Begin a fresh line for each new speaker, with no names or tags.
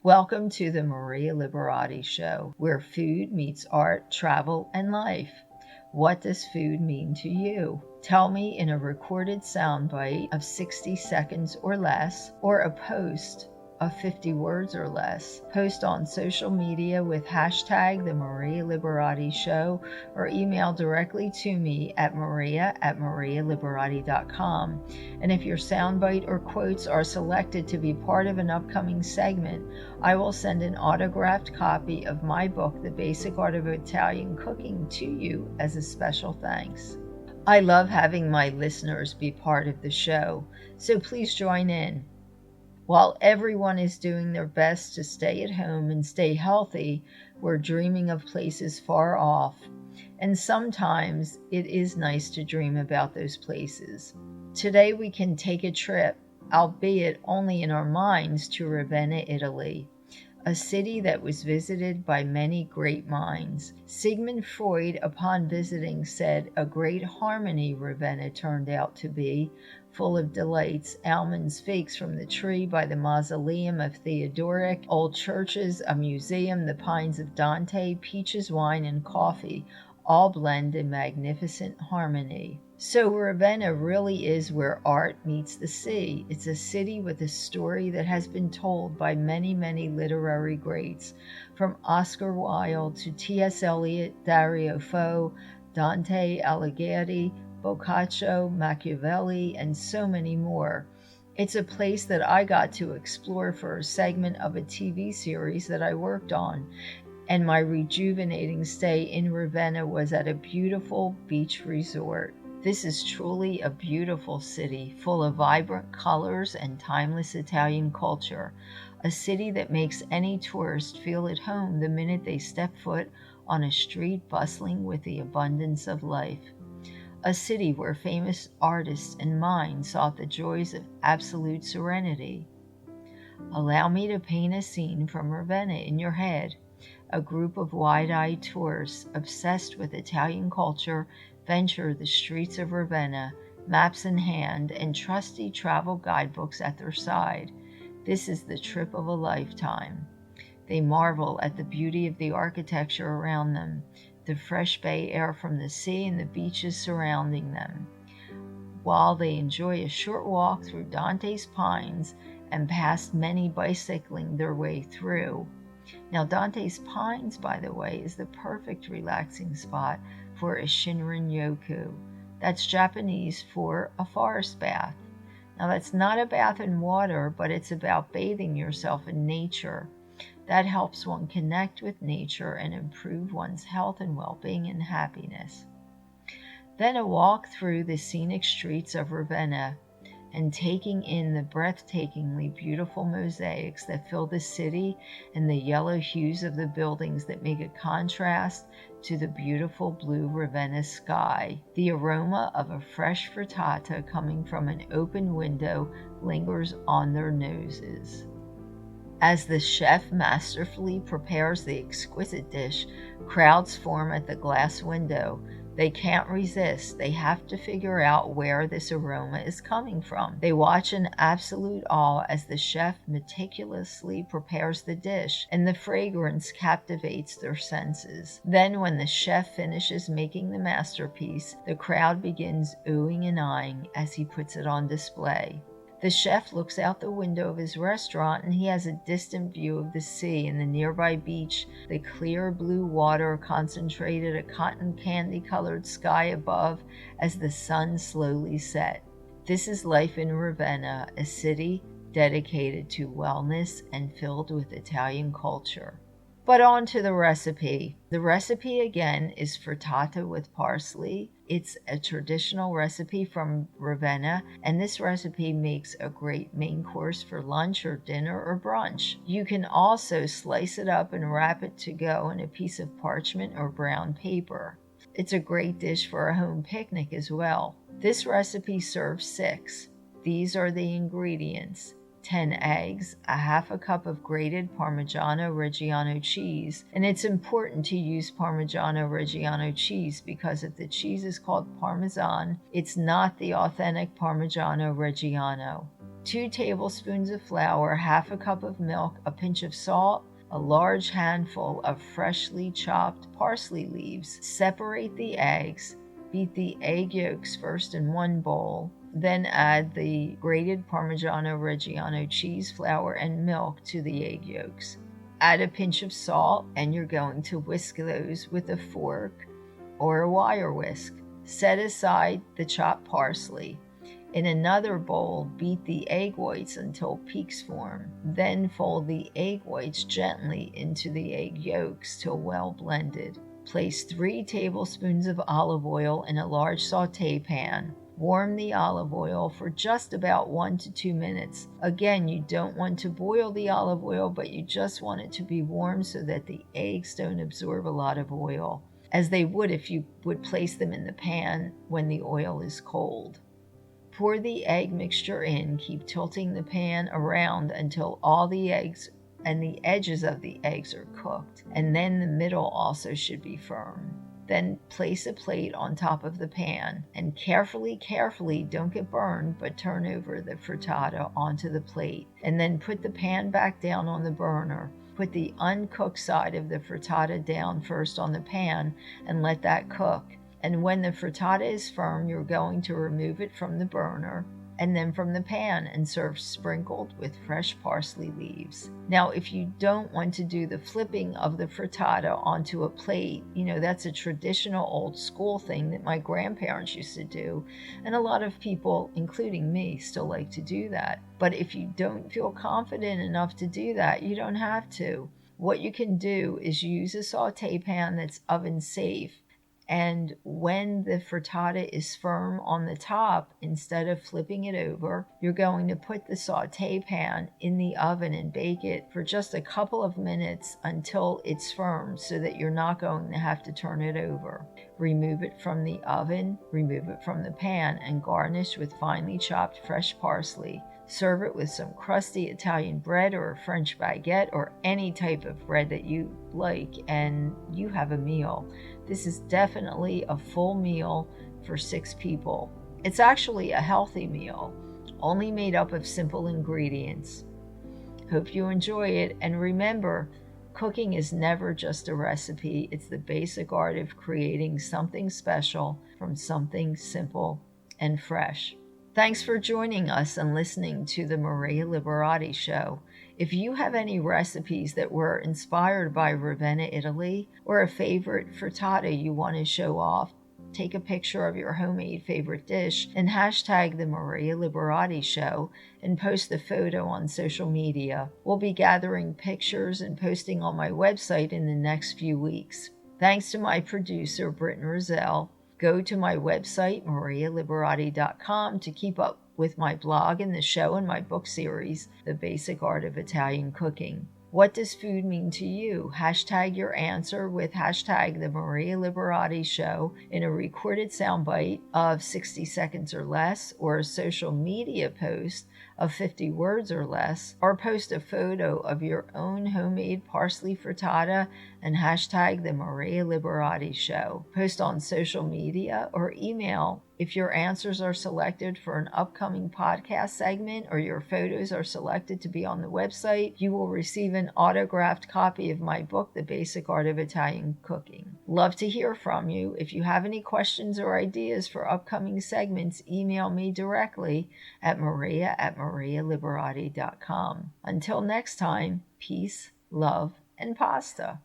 Welcome to the Maria Liberati Show, where food meets art, travel, and life. What does food mean to you? Tell me in a recorded soundbite of 60 seconds or less, or a post of 50 words or less. Post on social media with hashtag The Maria Liberati Show, or email directly to me at maria@marialiberati.com. And if your soundbite or quotes are selected to be part of an upcoming segment, I will send an autographed copy of my book, The Basic Art of Italian Cooking, to you as a special thanks. I love having my listeners be part of the show, so please join in. While everyone is doing their best to stay at home and stay healthy, we're dreaming of places far off. And sometimes it is nice to dream about those places. Today we can take a trip, albeit only in our minds, to Ravenna, Italy, a city that was visited by many great minds. Sigmund Freud, upon visiting, said, "A great harmony Ravenna turned out to be, full of delights, almonds, figs from the tree by the mausoleum of Theodoric, old churches, a museum, the pines of Dante, peaches, wine, and coffee, all blend in magnificent harmony." So Ravenna really is where art meets the sea. It's a city with a story that has been told by many, many literary greats, from Oscar Wilde to T.S. Eliot, Dario Fo, Dante Alighieri, Boccaccio, Machiavelli, and so many more. It's a place that I got to explore for a segment of a TV series that I worked on, and my rejuvenating stay in Ravenna was at a beautiful beach resort. This is truly a beautiful city, full of vibrant colors and timeless Italian culture, a city that makes any tourist feel at home the minute they step foot on a street bustling with the abundance of life. A city where famous artists and minds sought the joys of absolute serenity. Allow me to paint a scene from Ravenna in your head. A group of wide-eyed tourists obsessed with Italian culture venture the streets of Ravenna, maps in hand and trusty travel guidebooks at their side. This is the trip of a lifetime. They marvel at the beauty of the architecture around them, the fresh bay air from the sea and the beaches surrounding them, while they enjoy a short walk through Dante's Pines and past many bicycling their way through. Now, Dante's Pines, by the way, is the perfect relaxing spot for a Shinrin-yoku. That's Japanese for a forest bath. Now, that's not a bath in water, but it's about bathing yourself in nature. That helps one connect with nature and improve one's health and well-being and happiness. Then a walk through the scenic streets of Ravenna and taking in the breathtakingly beautiful mosaics that fill the city and the yellow hues of the buildings that make a contrast to the beautiful blue Ravenna sky. The aroma of a fresh frittata coming from an open window lingers on their noses. As the chef masterfully prepares the exquisite dish, crowds form at the glass window. They can't resist. They have to figure out where this aroma is coming from. They watch in absolute awe as the chef meticulously prepares the dish, and the fragrance captivates their senses. Then, when the chef finishes making the masterpiece, the crowd begins oohing and eyeing as he puts it on display. The chef looks out the window of his restaurant and he has a distant view of the sea and the nearby beach, the clear blue water concentrated, a cotton candy colored sky above as the sun slowly set. This is life in Ravenna, a city dedicated to wellness and filled with Italian culture. But on to the recipe. The recipe again is frittata with parsley. It's a traditional recipe from Ravenna, and this recipe makes a great main course for lunch or dinner or brunch. You can also slice it up and wrap it to go in a piece of parchment or brown paper. It's a great dish for a home picnic as well. This recipe serves 6. These are the ingredients: 10 eggs, a half a cup of grated Parmigiano Reggiano cheese. And it's important to use Parmigiano Reggiano cheese because if the cheese is called Parmesan, it's not the authentic Parmigiano Reggiano. 2 tablespoons of flour, half a cup of milk, a pinch of salt, a large handful of freshly chopped parsley leaves. Separate the eggs. Beat the egg yolks first in one bowl. Then add the grated Parmigiano Reggiano cheese, flour, and milk to the egg yolks. Add a pinch of salt, and you're going to whisk those with a fork or a wire whisk. Set aside the chopped parsley. In another bowl, beat the egg whites until peaks form. Then fold the egg whites gently into the egg yolks till well blended. Place 3 tablespoons of olive oil in a large sauté pan. Warm the olive oil for just about 1 to 2 minutes. Again, you don't want to boil the olive oil, but you just want it to be warm so that the eggs don't absorb a lot of oil, as they would if you would place them in the pan when the oil is cold. Pour the egg mixture in, keep tilting the pan around until all the eggs and the edges of the eggs are cooked, and then the middle also should be firm. Then place a plate on top of the pan, and carefully, don't get burned, but turn over the frittata onto the plate, and then put the pan back down on the burner. Put the uncooked side of the frittata down first on the pan and let that cook. And when the frittata is firm, you're going to remove it from the burner and then from the pan and serve sprinkled with fresh parsley leaves. Now, if you don't want to do the flipping of the frittata onto a plate, that's a traditional old school thing that my grandparents used to do, and a lot of people, including me, still like to do that. But if you don't feel confident enough to do that, you don't have to. What you can do is use a sauté pan that's oven safe. And when the frittata is firm on the top, instead of flipping it over, you're going to put the sauté pan in the oven and bake it for just a couple of minutes until it's firm, so that you're not going to have to turn it over. Remove it from the oven, remove it from the pan, and garnish with finely chopped fresh parsley. Serve it with some crusty Italian bread or a French baguette or any type of bread that you like, and you have a meal. This is definitely a full meal for 6 people. It's actually a healthy meal, only made up of simple ingredients. Hope you enjoy it, and remember, cooking is never just a recipe. It's the basic art of creating something special from something simple and fresh. Thanks for joining us and listening to the Maria Liberati Show. If you have any recipes that were inspired by Ravenna, Italy, or a favorite frittata you want to show off, take a picture of your homemade favorite dish and hashtag the Maria Liberati Show and post the photo on social media. We'll be gathering pictures and posting on my website in the next few weeks. Thanks to my producer, Britton Roselle. Go to my website, marialiberati.com, to keep up with my blog and the show and my book series, The Basic Art of Italian Cooking. What does food mean to you? Hashtag your answer with hashtag the Maria Liberati Show in a recorded soundbite of 60 seconds or less, or a social media post of 50 words or less, or post a photo of your own homemade parsley frittata and hashtag the Maria Liberati Show. Post on social media or email. If your answers are selected for an upcoming podcast segment or your photos are selected to be on the website, you will receive an autographed copy of my book, The Basic Art of Italian Cooking. Love to hear from you. If you have any questions or ideas for upcoming segments, email me directly at maria@marialiberati.com. Until next time, peace, love, and pasta.